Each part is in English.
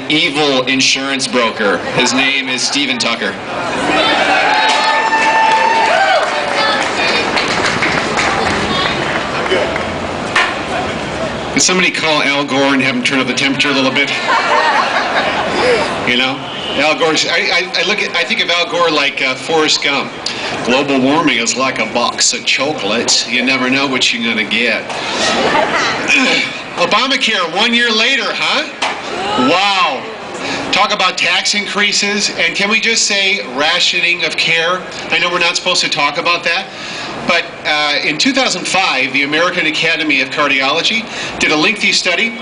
evil insurance broker. His name is Stephen Tucker. Can somebody call Al Gore and have him turn up the temperature a little bit? You know? Al Gore, I think of Al Gore like Forrest Gump. Global warming is like a box of chocolates. You never know what you're going to get. Obamacare, 1 year later, huh? Wow. Talk about tax increases, and can we just say rationing of care? I know we're not supposed to talk about that, but in 2005, the American Academy of Cardiology did a lengthy study,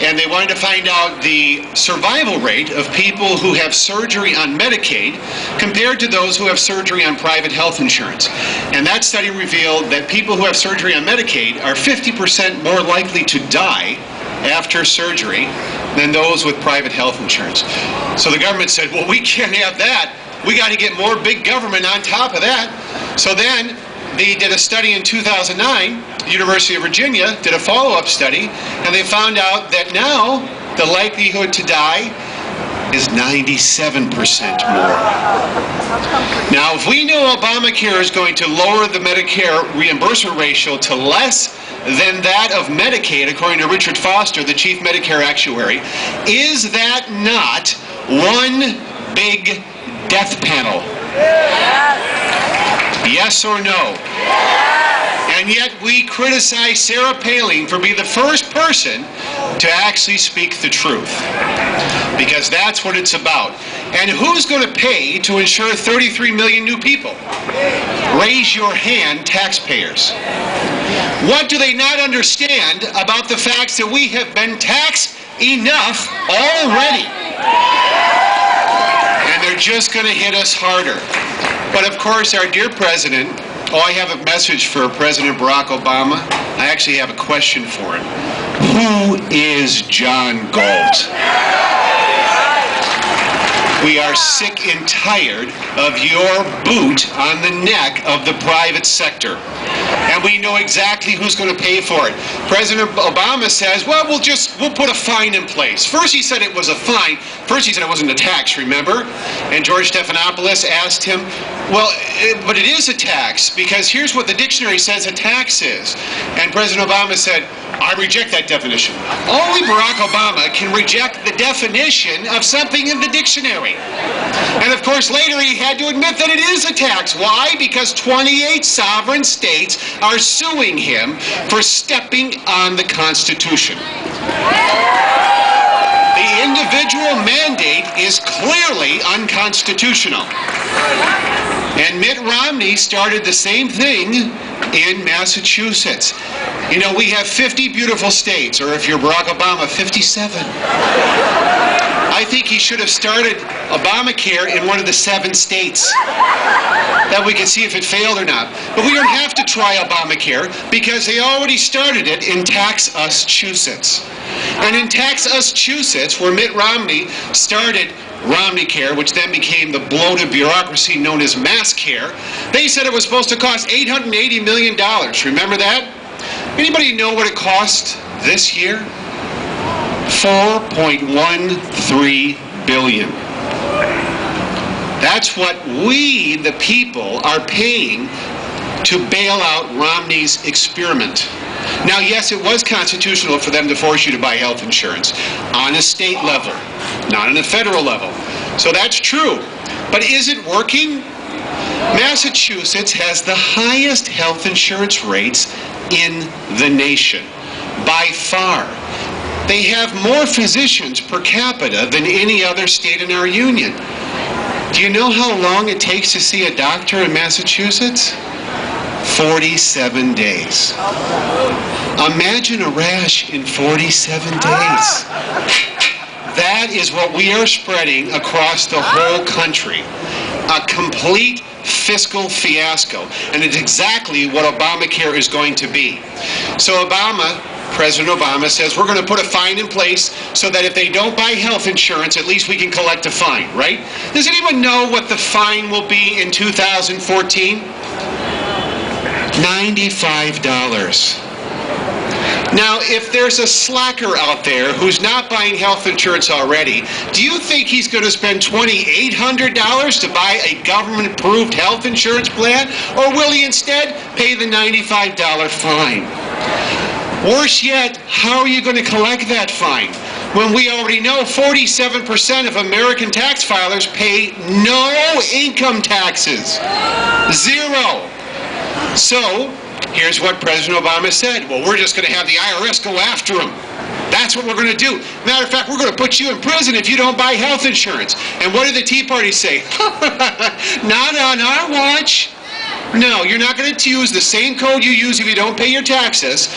and they wanted to find out the survival rate of people who have surgery on Medicaid compared to those who have surgery on private health insurance. And that study revealed that people who have surgery on Medicaid are 50% more likely to die after surgery than those with private health insurance. So the government said, well, we can't have that. We got to get more big government on top of that. So then they did a study in 2009. The University of Virginia did a follow-up study, and they found out that now the likelihood to die is 97% more. Now, if we know Obamacare is going to lower the Medicare reimbursement ratio to less than that of Medicaid, according to Richard Foster, the chief Medicare actuary, is that not one big death panel? Yes or no? And yet we criticize Sarah Palin for being the first person to actually speak the truth, because that's what it's about. And who's going to pay to insure 33 million new people? Raise your hand, taxpayers. What do they not understand about the facts that we have been taxed enough already? And they're just going to hit us harder. But of course, our dear president, I have a message for President Barack Obama. I actually have a question for him. Who is John Galt? We are sick and tired of your boot on the neck of the private sector. And we know exactly who's going to pay for it. President Obama says, well, we'll put a fine in place. First he said it was a fine. First he said it wasn't a tax, remember? And George Stephanopoulos asked him, well, but it is a tax, because here's what the dictionary says a tax is. And President Obama said, I reject that definition. Only Barack Obama can reject the definition of something in the dictionary. And of course, later he had to admit that it is a tax. Why? Because 28 sovereign states are suing him for stepping on the Constitution. The individual mandate is clearly unconstitutional. And Mitt Romney started the same thing in Massachusetts. You know, we have 50 beautiful states, or if you're Barack Obama, 57. I think he should have started Obamacare in one of the 7 states. That we could see if it failed or not. But we don't have to try Obamacare because they already started it in Tax-Us-Cheusets. And in Tax-Us-Cheusets, where Mitt Romney started Romneycare, which then became the bloated bureaucracy known as MassCare, they said it was supposed to cost $880 million. Remember that? Anybody know what it cost this year? $4.13 billion. That's what we, the people, are paying to bail out Romney's experiment. Now, yes, it was constitutional for them to force you to buy health insurance on a state level, not on a federal level. So that's true. But is it working? Massachusetts has the highest health insurance rates in the nation, by far. They have more physicians per capita than any other state in our union. Do you know how long it takes to see a doctor in Massachusetts? 47 days. Imagine a rash in 47 days. That is what we are spreading across the whole country. A complete fiscal fiasco. And it's exactly what Obamacare is going to be. So President Obama says we're going to put a fine in place so that if they don't buy health insurance, at least we can collect a fine, right? Does anyone know what the fine will be in 2014? $95. Now, if there's a slacker out there who's not buying health insurance already, do you think he's going to spend $2,800 to buy a government-approved health insurance plan? Or will he instead pay the $95 fine? Worse yet, how are you going to collect that fine when we already know 47% of American tax filers pay no income taxes? Zero. So, here's what President Obama said. Well, we're just going to have the IRS go after him. That's what we're going to do. Matter of fact, we're going to put you in prison if you don't buy health insurance. And what did the Tea Party say? Not on our watch. No, you're not going to use the same code you use if you don't pay your taxes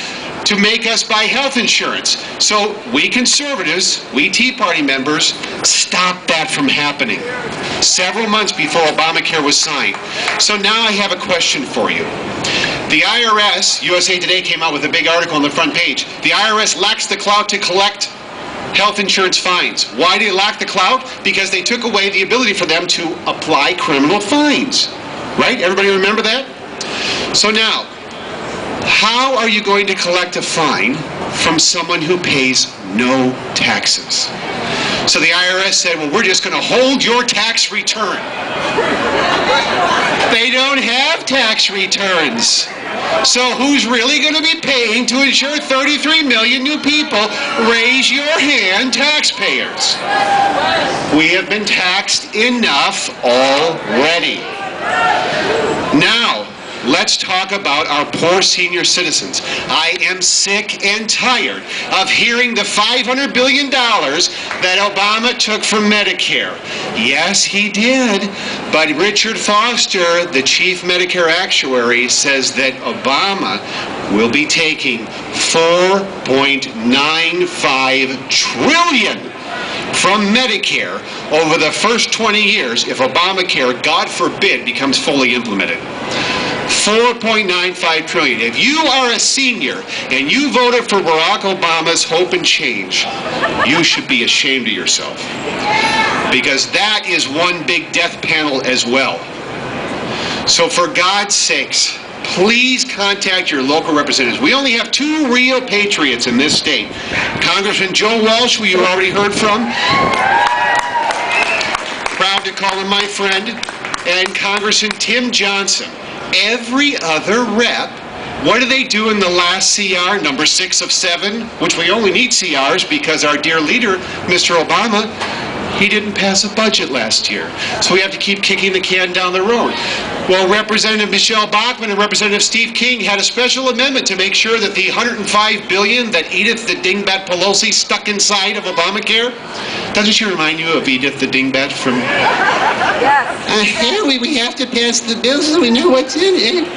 to make us buy health insurance. So we conservatives, we Tea Party members, stopped that from happening several months before Obamacare was signed. So now I have a question for you. The IRS, USA Today came out with a big article on the front page. The IRS lacks the clout to collect health insurance fines. Why do they lack the clout? Because they took away the ability for them to apply criminal fines. Right? Everybody remember that? So now, how are you going to collect a fine from someone who pays no taxes? So the IRS said, well, we're just going to hold your tax return. They don't have tax returns. So who's really going to be paying to insure 33 million new people? Raise your hand, taxpayers. We have been taxed enough already. Now, let's talk about our poor senior citizens. I am sick and tired of hearing the $500 billion that Obama took from Medicare. Yes, he did, but Richard Foster, the chief Medicare actuary, says that Obama will be taking $4.95 trillion from Medicare over the first 20 years if Obamacare, God forbid, becomes fully implemented. $4.95 trillion. If you are a senior and you voted for Barack Obama's Hope and Change, you should be ashamed of yourself. Because that is one big death panel as well. So for God's sakes, please contact your local representatives. We only have two real patriots in this state. Congressman Joe Walsh, who you already heard from. Proud to call him my friend. And Congressman Tim Johnson. Every other rep, what do they do in the last CR, number 6 of 7, which we only need CRs because our dear leader, Mr. Obama, he didn't pass a budget last year. So we have to keep kicking the can down the road. Well, Representative Michelle Bachmann and Representative Steve King had a special amendment to make sure that the $105 billion that Edith the Dingbat Pelosi stuck inside of Obamacare, doesn't she remind you of Edith the Dingbat from... Yes. We have to pass the bill so we know what's in it.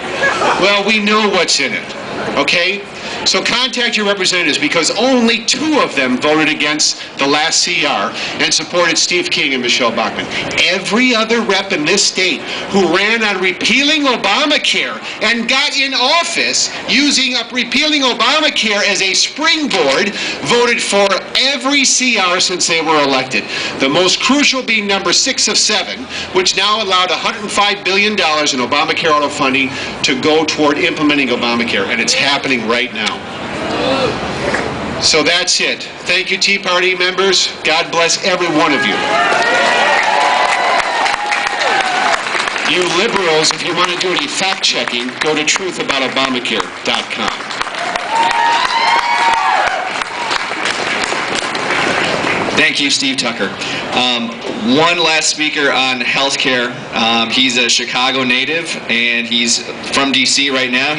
Well, we know what's in it, okay? So contact your representatives because only 2 of them voted against the last CR and supported Steve King and Michelle Bachmann. Every other rep in this state who ran on repealing Obamacare and got in office using repealing Obamacare as a springboard voted for every CR since they were elected. The most crucial being number 6 of 7, which now allowed $105 billion in Obamacare auto funding to go toward implementing Obamacare, and it's happening right now. So that's it. Thank you, Tea Party members. God bless every one of you. You liberals, if you want to do any fact-checking, go to truthaboutobamacare.com. Thank you, Steve Tucker. One last speaker on healthcare. He's a Chicago native, and he's from D.C. right now.